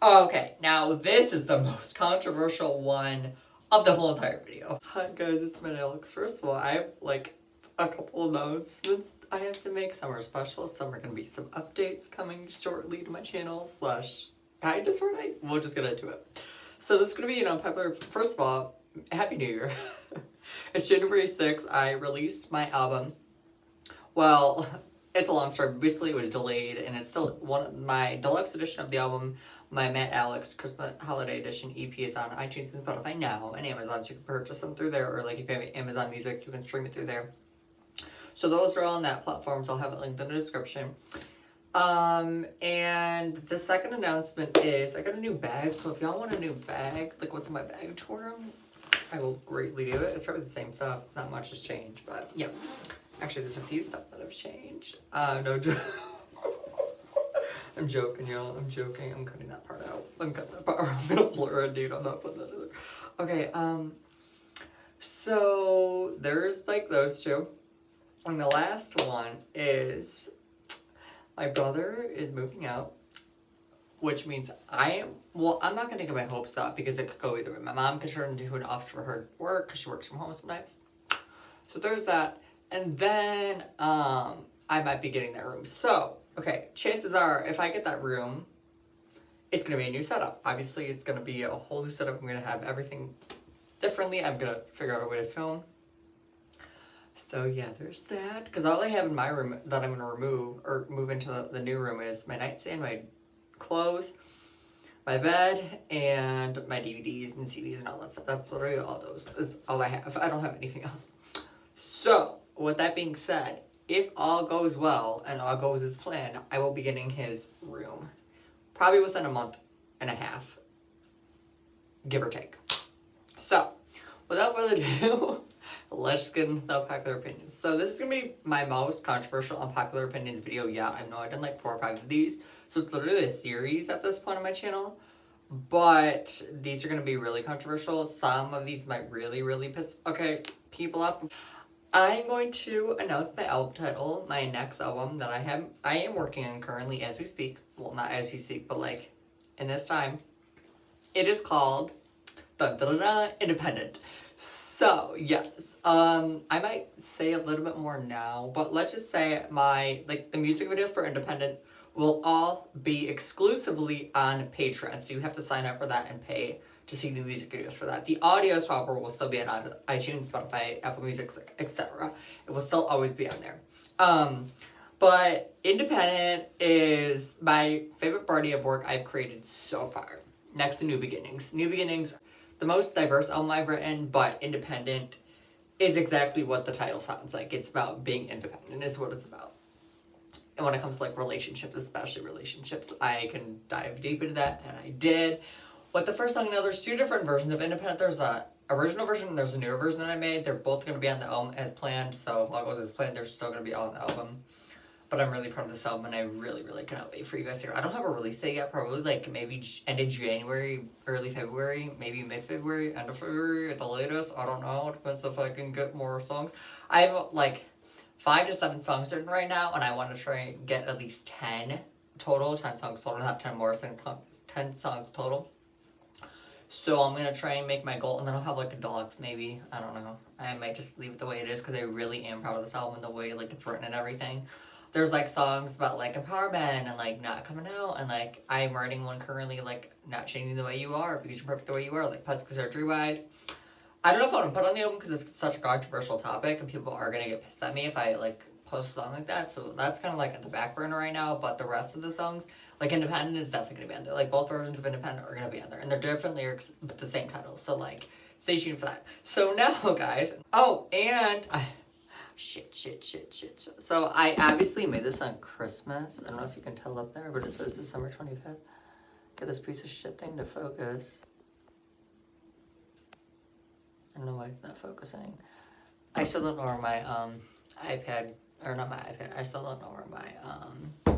Okay, now this is the most controversial one of the whole entire video. Hi guys, it's my Alexx. First of all, I have like a couple announcements I have to make. Some are special, some are gonna be some updates coming shortly to my channel slash kind of sort of. We'll just get into it. So this is gonna be an unpopular. First of all, Happy New Year. It's January 6th. I released my album. Well, it's a long story, but basically it was delayed, and it's still my deluxe edition of the album. My Matt Alexx Christmas Holiday Edition EP is on iTunes and Spotify now, and Amazon, so you can purchase them through there, or like if you have Amazon Music, you can stream it through there. So those are all on that platform, so I'll have it linked in the description. And the second announcement is I got a new bag, so if y'all want a new bag, like what's in my bag tour, I will greatly do it. It's probably the same stuff, it's not much has changed, but yeah. Actually, there's a few stuff that have changed. No joke. I'm joking, y'all. I'm joking. I'm cutting that part out. I'm cutting that part out. I'm gonna blur it, dude. I'm not putting that in there. Okay, so there's like those two. And the last one is my brother is moving out, which means I'm not gonna get my hopes up because it could go either way. My mom could turn into an office for her work because she works from home sometimes. So there's that. And then I might be getting that room. So, okay, chances are if I get that room, it's going to be a new setup. Obviously, it's going to be a whole new setup. I'm going to have everything differently. I'm going to figure out a way to film. So, yeah, there's that. Because all I have in my room that I'm going to remove or move into the new room is my nightstand, my clothes, my bed, and my DVDs and CDs and all that stuff. That's literally all those. That's all I have. I don't have anything else. So, with that being said, if all goes well and all goes as planned, I will be getting his room. Probably within a month and a half. Give or take. So, without further ado, let's get into the unpopular opinions. So this is going to be my most controversial unpopular opinions video yet. I know I've done like 4 or 5 of these. So it's literally a series at this point on my channel. But these are going to be really controversial. Some of these might really piss people off. I'm going to announce my album title, my next album that I am working on currently as we speak. Well, not as we speak, but like in this time. It is called Independent. So, yes. I might say a little bit more now, but let's just say the music videos for Independent will all be exclusively on Patreon. So you have to sign up for that and pay to see the music videos for that. The audio software will still be on iTunes, Spotify, Apple Music, etc. It will still always be on there. But Independent is my favorite body of work I've created so far. Next to New Beginnings. New Beginnings, the most diverse album I've written, but Independent is exactly what the title sounds like. It's about being independent is what it's about. And when it comes to like relationships, especially relationships, I can dive deep into that, and I did. With the first song, now there's 2 different versions of Independent. There's a original version and there's a newer version that I made. They're both going to be on the album as planned, so if all goes as planned, they're still going to be all on the album. But I'm really proud of this album, and I really cannot wait for you guys to hear. I don't have a release date yet, probably like maybe end of January, early February, maybe mid-February, end of February at the latest. I don't know. It depends if I can get more songs. I have like 5 to 7 songs written right now, and I want to try and get at least 10 total, 10 songs total, not 10 more, 10 songs total. So I'm going to try and make my goal, and then I'll have like a deluxe maybe. I don't know. I might just leave it the way it is because I really am proud of this album and the way like it's written and everything. There's like songs about like empowerment and like not coming out, and like I'm writing one currently like not changing the way you are because you're perfect the way you are, like plastic surgery wise. I don't know if I want to put on the album because it's such a controversial topic and people are going to get pissed at me if I like post a song like that. So that's kind of like at the back burner right now, but the rest of the songs, like Independent is definitely going to be on there. Like both versions of Independent are going to be on there, and they're different lyrics but the same title. So like stay tuned for that. So now guys, shit. So I obviously made this on Christmas. I don't know if you can tell up there, but it says December 25th. Get this piece of shit thing to focus. I don't know why it's not focusing. I still don't know where my iPad, or not my iPad, I still don't know where my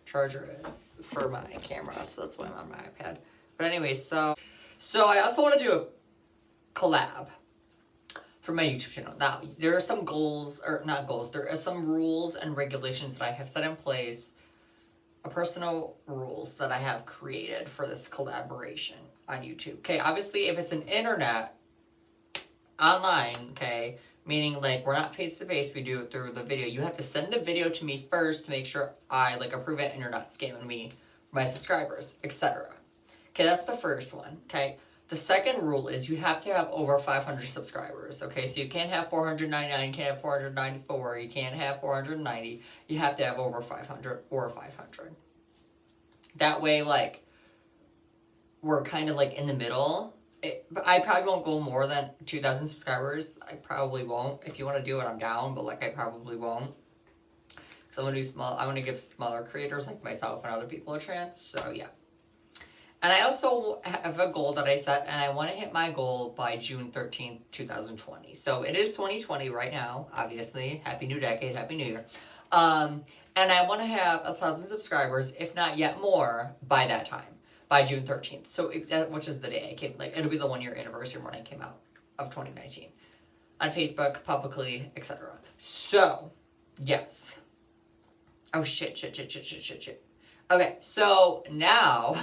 charger is for my camera, so that's why I'm on my iPad. But anyway, so I also want to do a collab for my YouTube channel. Now, there are some there are some rules and regulations that I have set in place personal rules that I have created for this collaboration on YouTube. Okay, obviously if it's an internet, online, okay, meaning like we're not face to face, we do it through the video. You have to send the video to me first to make sure I like approve it and you're not scamming me, my subscribers, etc. Okay, that's the first one. Okay, the second rule is you have to have over 500 subscribers. Okay, so you can't have 499, you can't have 494, you can't have 490. You have to have over 500 or 500. That way, like, we're kind of like in the middle. But I probably won't go more than 2,000 subscribers. I probably won't. If you want to do it, I'm down, but like I probably won't. Because I want to give smaller creators like myself and other people a chance. So yeah. And I also have a goal that I set, and I want to hit my goal by June 13th, 2020. So it is 2020 right now, obviously. Happy New Decade, Happy New Year. And I want to have 1,000 subscribers, if not yet more, by that time. By June 13th. So, which is the day I came, like, it'll be the 1 year anniversary when I came out of 2019. On Facebook, publicly, etc. So, yes. Oh, shit. Okay, so now,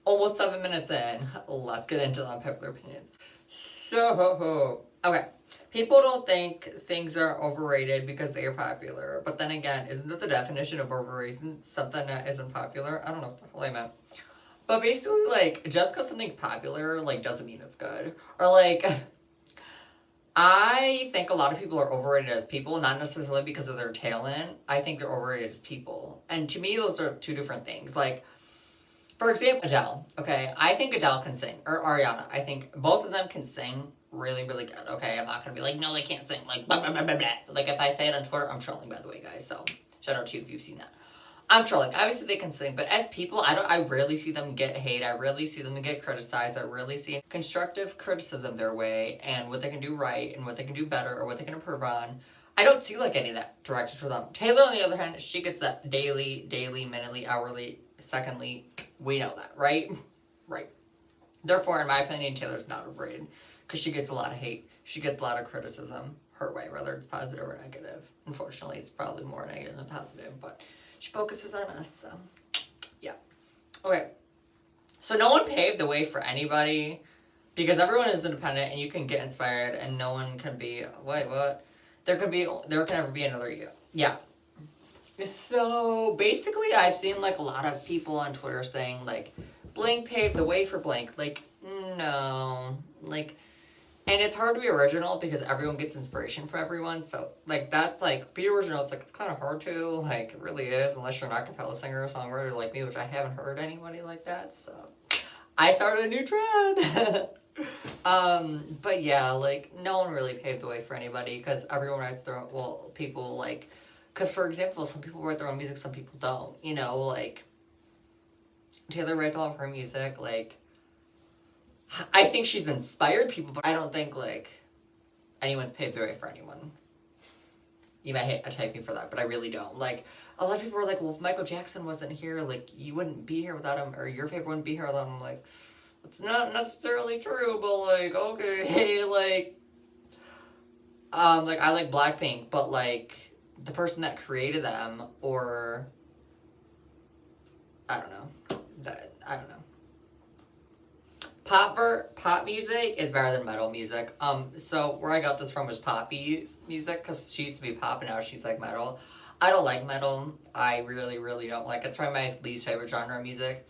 almost 7 minutes in, let's get into the unpopular opinions. So, okay. People don't think things are overrated because they are popular. But then again, isn't that the definition of overrated? Something that isn't popular? I don't know what the hell I meant. But basically, like, just because something's popular, like, doesn't mean it's good. Or, like, I think a lot of people are overrated as people, not necessarily because of their talent. I think they're overrated as people. And to me, those are two different things. Like, for example, Adele, okay? I think Adele can sing. Or Ariana. I think both of them can sing really, really good, okay? I'm not gonna be like, no, they can't sing. Like, blah, blah, blah, blah, blah. Like, if I say it on Twitter, I'm trolling, by the way, guys. So, shout out to you if you've seen that. I'm trolling. Obviously, they can sing, but as people, I rarely see them get hate. I rarely see them get criticized. I rarely see constructive criticism their way and what they can do right and what they can do better or what they can improve on. I don't see, like, any of that directed to them. Taylor, on the other hand, she gets that daily, minutely, hourly, secondly. We know that, right? Right. Therefore, in my opinion, Taylor's not overrated because she gets a lot of hate. She gets a lot of criticism her way, whether it's positive or negative. Unfortunately, it's probably more negative than positive, but she focuses on us, so yeah. Okay. So no one paved the way for anybody because everyone is independent and you can get inspired and no one can be, wait, what? There can never be another you. Yeah. So basically I've seen like a lot of people on Twitter saying like, blank paved the way for blank. Like, no. Like, and it's hard to be original because everyone gets inspiration from everyone. So, like, that's, like, be original. It's, like, it's kind of hard to. Like, it really is. Unless you're not a cappella singer or songwriter like me, which I haven't heard anybody like that. So, I started a new trend. But, yeah, like, no one really paved the way for anybody. Because everyone writes their own, well, people, like, because, for example, some people write their own music, some people don't. You know, like, Taylor writes all of her music, like, I think she's inspired people, but I don't think, like, anyone's paved the way for anyone. You might attack me for that, but I really don't. Like, a lot of people are like, well, if Michael Jackson wasn't here, like, you wouldn't be here without him, or your favorite wouldn't be here without him. Like, it's not necessarily true, but, like, okay, like, I like Blackpink, but, like, the person that created them, or, I don't know, I don't know. Pop music is better than metal music. So where I got this from was Poppy's music, because she used to be pop and now she's like metal. I don't like metal. I really, really don't like it. It's probably my least favorite genre of music.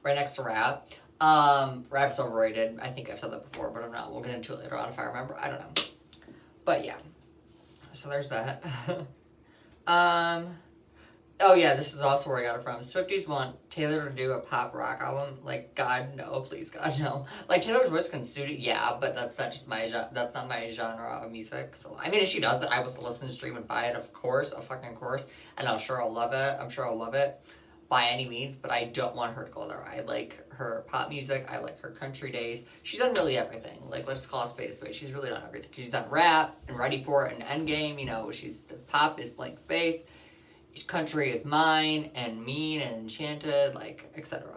Right next to rap. Rap's overrated. I think I've said that before, but I'm not. We'll get into it later on if I remember. I don't know. But yeah. So there's that. Oh yeah, this is also where I got it from. Swifties want Taylor to do a pop rock album. Like, God, no, please, God, no. Like, Taylor's voice can suit it, yeah, but that's not just that's not my genre of music. So, I mean, if she does it, I will listen, stream, and buy it, of course, a fucking course. And I'm sure I'll love it by any means, but I don't want her to go there. I like her pop music. I like her country days. She's done really everything. Like, let's call it space, but she's really done everything. She's done rap and Ready for It and Endgame. You know, does pop is Blank Space. Country is Mine and Mean and Enchanted, like, etc.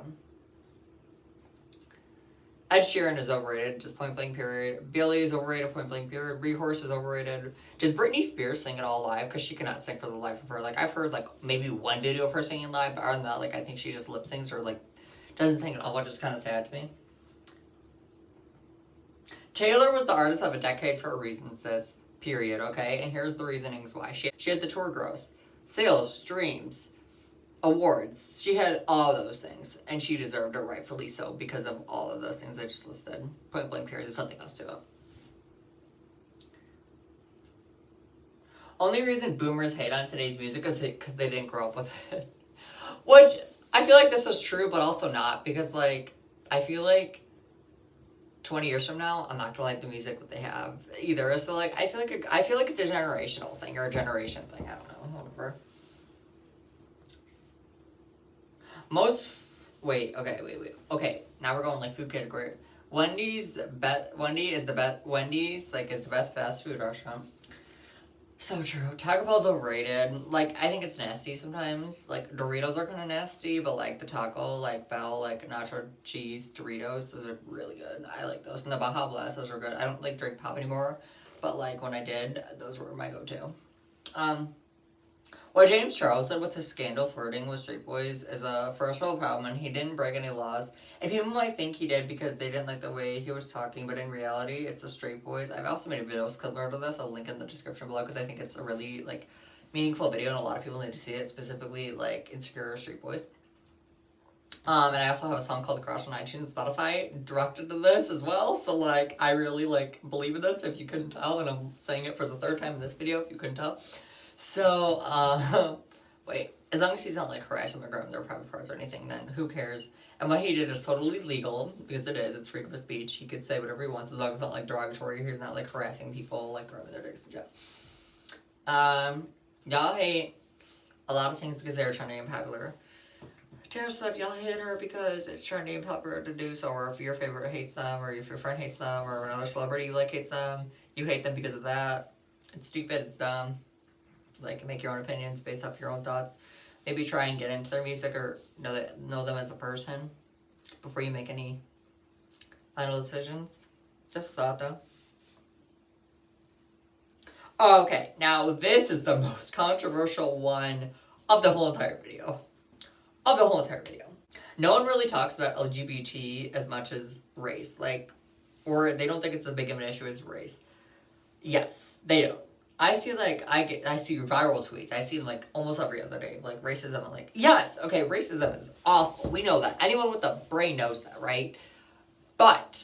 Ed Sheeran is overrated, just point blank period. Billie is overrated, point blank period. Rehorse is overrated. Does Britney Spears sing it all live? Because she cannot sing for the life of her. Like, I've heard, like, maybe one video of her singing live, but other than that, like, I think she just lip syncs or, like, doesn't sing at all, which is kind of sad to me. Taylor was the artist of a decade for a reason, sis. Period, okay? And here's the reasonings why. She had the tour gross, sales, streams, awards. She had all those things, and she deserved it, rightfully so, because of all of those things I just listed. Point blank period. There's something else to it. Only reason boomers hate on today's music is because they didn't grow up with it. Which, I feel like this is true, but also not, because, like, I feel like 20 years from now, I'm not gonna like the music that they have either. So, like, I feel like it's a generational thing, or a generation thing. I don't know, whatever. Wait. Okay, now we're going, like, food category. Wendy's is the best fast food restaurant. So true. Taco Bell's overrated. Like, I think it's nasty sometimes. Like, Doritos are kind of nasty, but, like, the Taco, like, Bell, like, nacho cheese Doritos, those are really good. I like those. And the Baja Blast, those are good. I don't, like, drink pop anymore, but, like, when I did, those were my go-to. What James Charles said with his scandal flirting with straight boys is a first world problem, and he didn't break any laws. And people might think he did because they didn't like the way he was talking, but in reality, it's the straight boys. I've also made a video clip of this. I'll link in the description below because I think it's a really, like, meaningful video, and a lot of people need to see it, specifically, like, insecure straight boys. And I also have a song called Crush on iTunes and Spotify directed to this as well. So, like, I really, like, believe in this if you couldn't tell, and I'm saying it for the third time in this video if you couldn't tell. So, wait, as long as he's not, like, harassing or grabbing their private parts or anything, then who cares? And what he did is totally legal, because it is, it's freedom of speech. He could say whatever he wants, as long as it's not, like, derogatory. He's not, like, harassing people, like, grabbing their dicks and shit. Y'all hate a lot of things because they're trendy and popular. Taylor Swift, y'all hate her because it's trendy and popular to do so, or if your favorite hates them, or if your friend hates them, or another celebrity you like hates them, you hate them because of that. It's stupid, it's dumb. Like, make your own opinions based off your own thoughts. Maybe try and get into their music or know them as a person before you make any final decisions. Just a thought, though. Okay, now this is the most controversial one of the whole entire video. No one really talks about LGBT as much as race. Like, or they don't think it's as big of an issue as race. Yes, they don't. I see, like, I see viral tweets. I see them, like, almost every other day. Like, racism. I'm like, yes, okay, racism is awful. We know that. Anyone with a brain knows that, right? But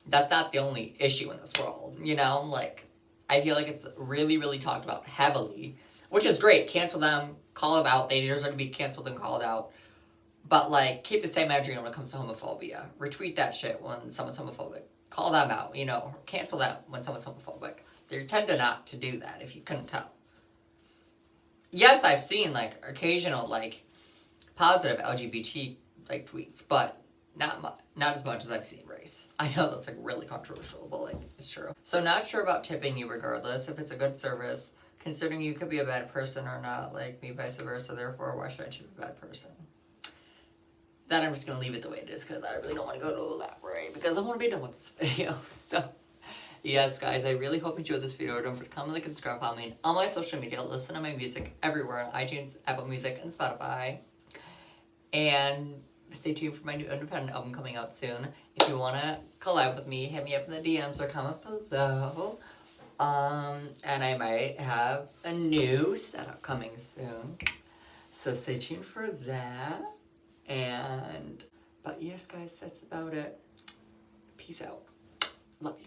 that's not the only issue in this world, you know? Like, I feel like it's really, really talked about heavily, which is great. Cancel them, call them out. They deserve to be canceled and called out. But, like, keep the same energy when it comes to homophobia. Retweet that shit when someone's homophobic. Call them out, you know? Cancel that when someone's homophobic. They tend to not to do that, if you couldn't tell. Yes, I've seen, like, occasional, like, positive LGBT, like, tweets, but not as much as I've seen race. I know that's, like, really controversial, but, like, it's true. So, not sure about tipping you regardless, if it's a good service, considering you could be a bad person or not, like me, vice versa, therefore, why should I tip a bad person? That I'm just gonna leave it the way it is, because I really don't want to go to elaborate, because I want to be done with this video, so... Yes, guys, I really hope you enjoyed this video. Don't forget to comment, like, and subscribe, follow me on my social media. Listen to my music everywhere on iTunes, Apple Music, and Spotify. And stay tuned for my new independent album coming out soon. If you want to collab with me, hit me up in the DMs or comment below. And I might have a new setup coming soon. So stay tuned for that. But yes, guys, that's about it. Peace out. Love you.